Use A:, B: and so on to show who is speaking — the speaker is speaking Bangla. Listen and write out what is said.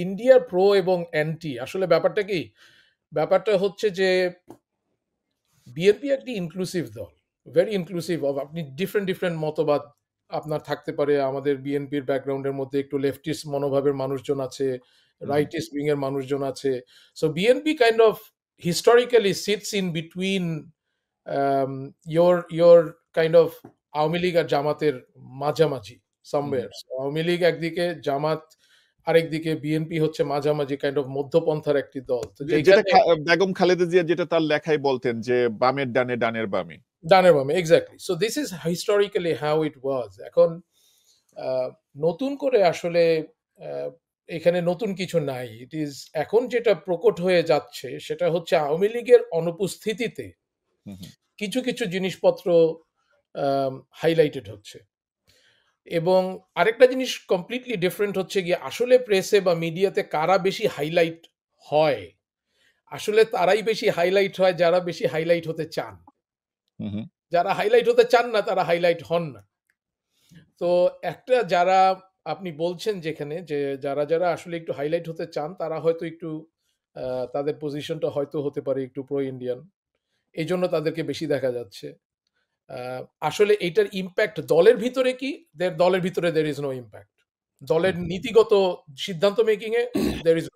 A: ইন্ডিয়ার প্রো এবং অ্যান্টি আসলে ব্যাপারটা কি, ব্যাপারটা হচ্ছে যে বিএনপি একটি ইনক্লুসিভ দল, ভেরি ইনক্লুসিভ। অফ আপনি ডিফারেন্ট ডিফারেন্ট মতবাদ আপনার থাকতে পারে। আমাদের বিএনপির ব্যাকগ্রাউন্ডের মধ্যে একটু লেফটিস্ট মনোভাবের মানুষজন আছে,
B: হুম,
A: রাইটিস্ট উইং এর মানুষজন আছে। So BNP kind of historically sits in between your kind of Awami League আর জামাতের মাঝামাঝি
B: হুম।
A: সামওয়্যার। আওয়ামী লীগ একদিকে, জামাত আরেকদিকে, বিএনপি হচ্ছে মাঝামাঝি কাইন্ড অফ মধ্যপন্থার একটি দল। তো
B: যেটা
A: যেখানে
B: বেগম খালেদা জিয়া যেটা তার লেখায় বলতেন যে বামের ডানে ডানের বামে।
A: ডানের বামে, exactly. So this is historically how it was. এখন আহ, নতুন করে আসলে আহ, এখানে নতুন কিছু নাই। ইট ইজ এখন যেটা প্রকট হয়ে যাচ্ছে সেটা হচ্ছে আওয়ামী লীগের অনুপস্থিতিতে
B: হুম, হুম,
A: কিছু কিছু জিনিসপত্র হাইলাইটেড হচ্ছে। এবং আরেকটা জিনিস কমপ্লিটলি ডিফারেন্ট হচ্ছে গিয়ে আসলে প্রেসে বা মিডিয়াতে কারা বেশি হাইলাইট হয়। আসলে তারাই বেশি হাইলাইট হয় যারা বেশি হাইলাইট হতে চান।
B: হুম, হুম,
A: যারা হাইলাইট হতে চান না তারা হাইলাইট হন না। তো একটা যারা আপনি বলছেন যেখানে যে যারা যারা আসলে একটু হাইলাইট হতে চান তারা হয়তো একটু তাদের পজিশনটা হয়তো হতে পারে একটু প্রো ইন্ডিয়ান, এই জন্য তাদেরকে বেশি দেখা যাচ্ছে। আসলে এইটার ইম্প্যাক্ট দলের ভিতরে কি, দলের ভিতরে দের ইজ নো ইম্প্যাক্ট। দলের
B: হুম।
A: নীতিগত সিদ্ধান্ত মেকিং এ দের ইজ